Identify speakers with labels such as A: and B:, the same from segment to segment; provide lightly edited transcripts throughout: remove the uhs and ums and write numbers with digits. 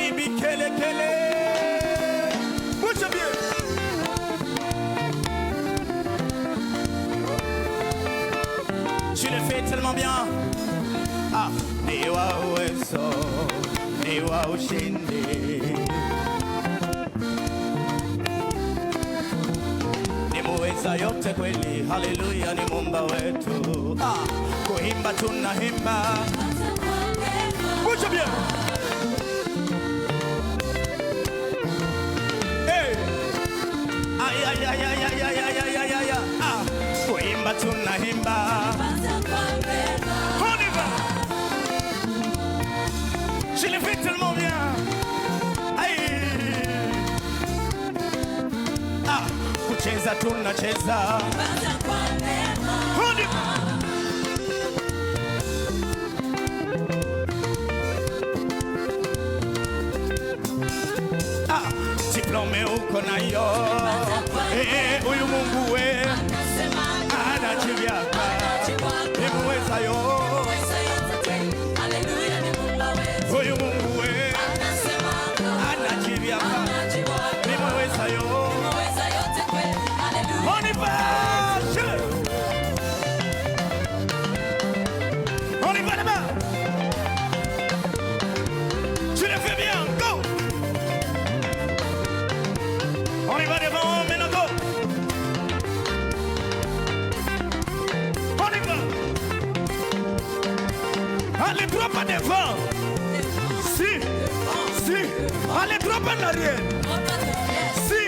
A: Bibi Kele Kele. Bouge bien. Tu le fais tellement bien. Ah, Niwa Uweso, Niwa Ushindi. Ni muweza yote kweli, haleluya, ni Muumba wetu. Ah, kuimba tunahimba. Bouge bien. Hey. Ay ay ay ay ay ay ay ay ay ay. Ah, kuimba tunahimba. On y va. Je le fais tellement bien. Aïe. Ah, kucheza tunacheza. On y va. Ah, diplome uko nayo. Huyu Mungu we anachivyaka. Nimuweza yo. Huyu Mungu we anachivyaka. Nimuweza yo. On y va. On y va là-bas. Tu le fais bien. Go. On y va devant, maintenant go. On y va. Allez, drop en devant. Si. Allez, drop en arrière. Si.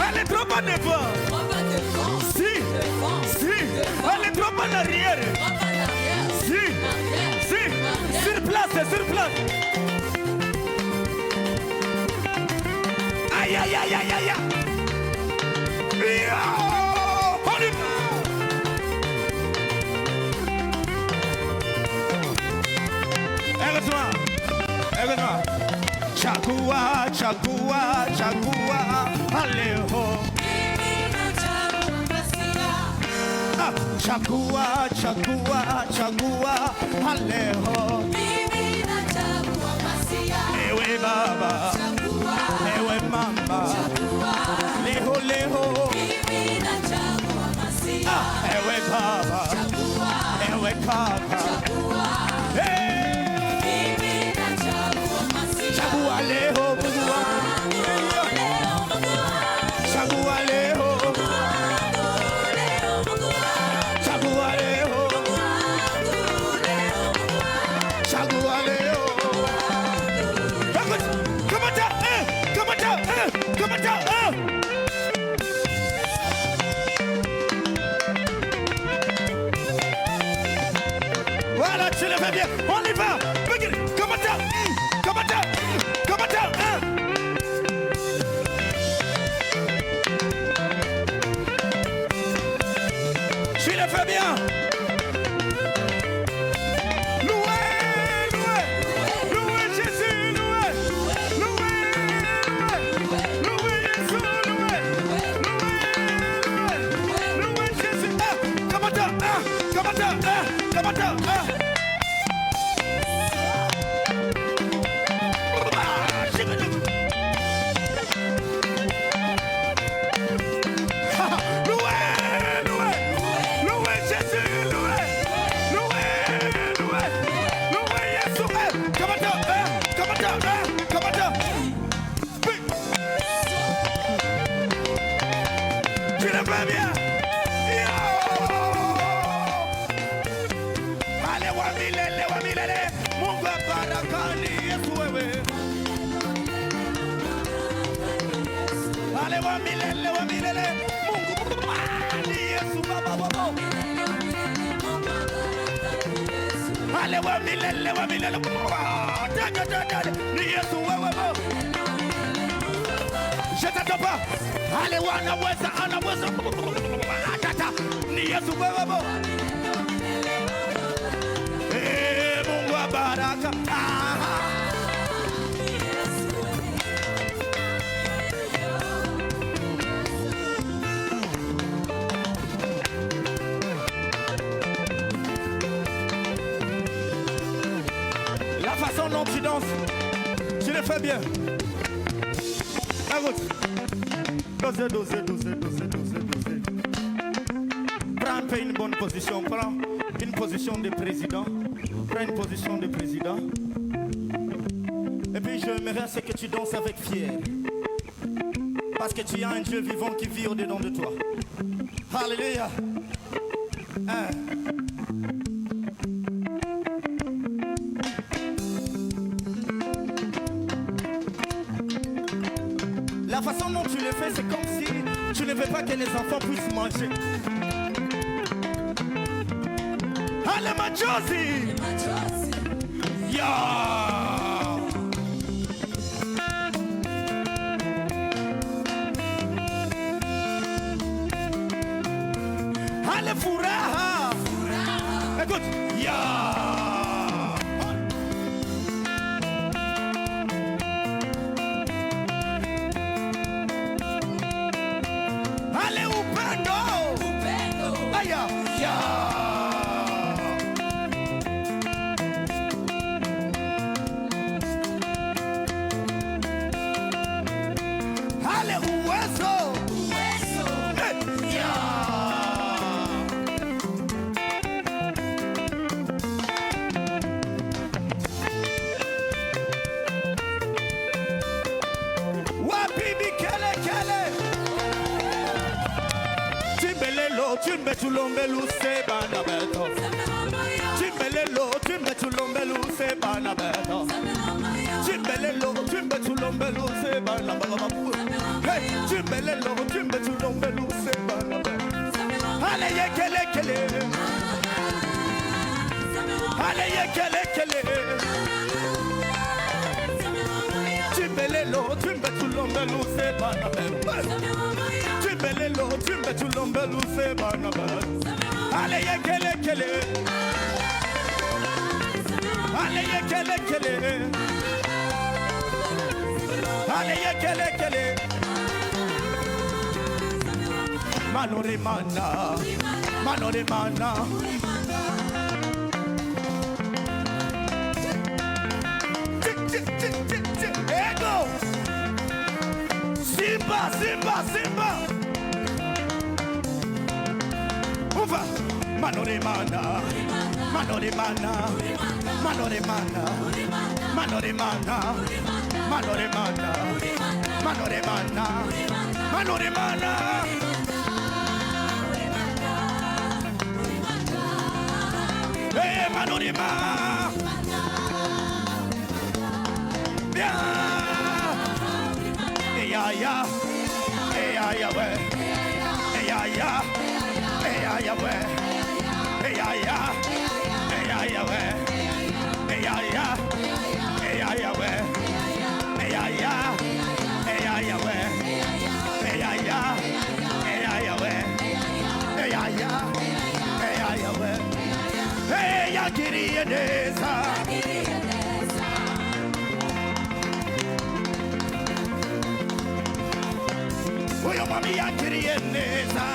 A: Allez, drop en devant. Si. Allez, drop en arrière. Si. Sur place. Aïe, aïe, aïe, aïe, aïe. On y va. Écoute-moi. Chagua, Alejo. Ah, chagua, Alejo. Ewe baba, ewe mama, leho. Ah, ewe baba, ewe kaka. Chagua leho, chagua leho. Come on. Voilà, tu le fais bien. On y va. Come on. Tu le fais bien. Wa milele Mungu ni Yesu baba. Ale wa milele ni Yesu wewe. Je t'attends pas. Ale wa anaweza tata ni Yesu wewe. Mungu wa baraka. La façon dont tu danses, fais bien. Écoute. Dosez. Prends un peu une bonne position. Prends une position de président. Prends une position de président. Et puis j'aimerais ce que tu danses avec fier. Parce que tu as un Dieu vivant qui vit au-dedans de toi. Alléluia. La façon dont tu le fais, c'est comme si tu ne veux pas que les enfants puissent manger. Allez, Majosi! Yeah! Allez, Furaha! Écoute! Yeah! Allez, Upendo! Aya! Yeah! Chimbe chulombelu se banabeto. Chimbelelo, chimbe chulombelu se banabeto. Chimbelelo, chimbe chulombelu se banabeto. Hey, chimbelelo, chimbe chulombelu se banabeto. Ale ye kele. Ale ye kele. Chimbelelo, chimbe chulombelu se banabeto. Chimbelelo, chimbe chulombelu se banabeto. Ale ye kele. Ale ye kele. Ale ye kele. Manore mana. Ego. Simba. Uva. Manore mana. Hey, Manorima. Bien. Yeah. Oyo mami ya kirieneza.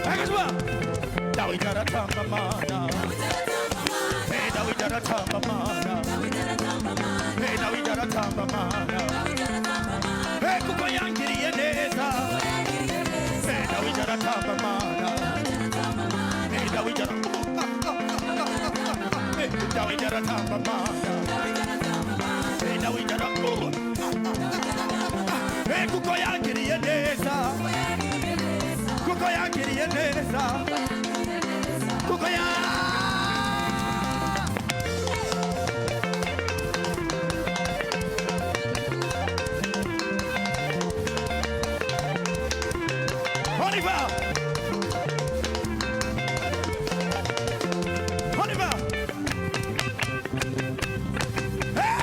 A: Ego. Dawidara tamamana. Hey, Dawidara tamamana. Hey, kuko yankiri yeneza. Hey, Dawidara tamamana. Hey, Dawidara tamamana. Hey, Dawidara. Hey, kuko yankiri yeneza. On y va. Hey!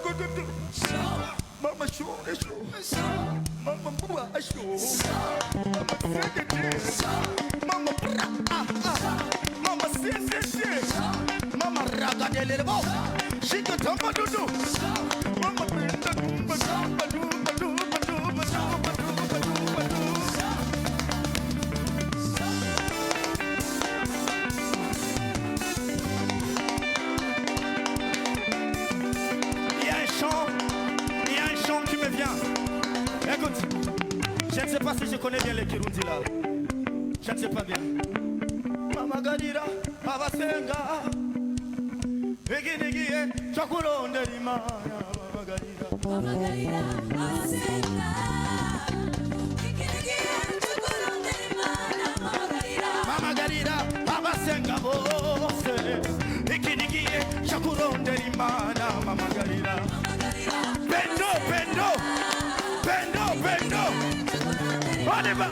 A: Mama show, mama bua show, mama mama bra, mama mama raga de lebo, she can talk about do, mama brenda badu. Écoute, je ne sais pas si je connais bien les Kirundi là. Je ne sais pas bien. Mama Gadira, Baba Senga. Nigi, Chakuro Nderima. Mama Gadira, Baba Senga. Mama Gadira, Baba Senga. Nigi, Chakuro Nderima. Mama Gadira. Bendo. On y va.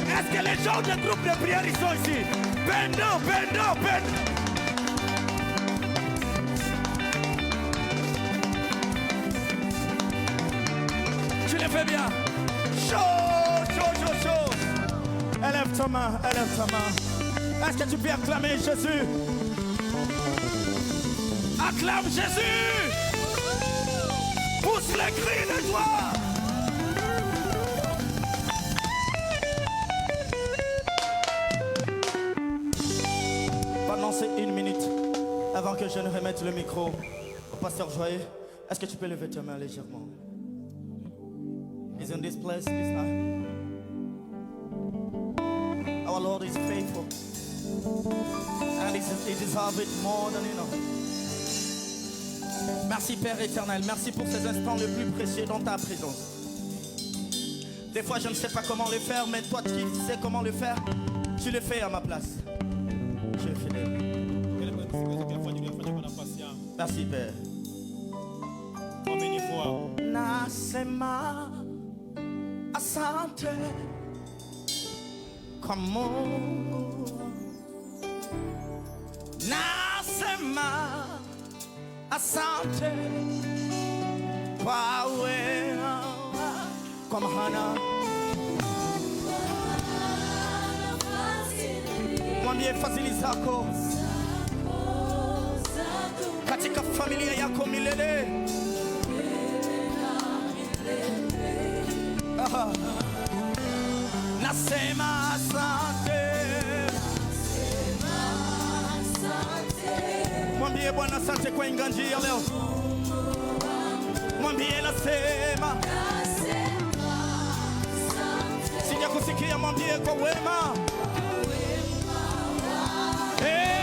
A: Est-ce que les gens du groupe de prière ils sont ici? Bendo. Tu le fais bien. Chaud. Élève ta main. Est-ce que tu peux acclamer Jésus? Acclame Jésus! Pousse les cris de joie! Pendant ces 1 minute, avant que je ne remette le micro au pasteur Joyeux, est-ce que tu peux lever ta main légèrement? Is in this place this night? Our Lord is faithful. And he deserves it more than enough. Merci Père éternel, merci pour ces instants les plus précieux dans ta présence. Des fois je ne sais pas comment le faire, mais toi qui sais comment le faire, tu le fais à ma place. Je le fais. Merci Père. Nasema asante kwa Mungu. Nasema asante kwa wema, kwa maana mwambie fadhili zako katika familia yako milele. Nasema asante. Mwambie Bwana asante kwa inganji ya leo. Mwambie nasema. Sija kusikia, mwambie kwa wema. Hey.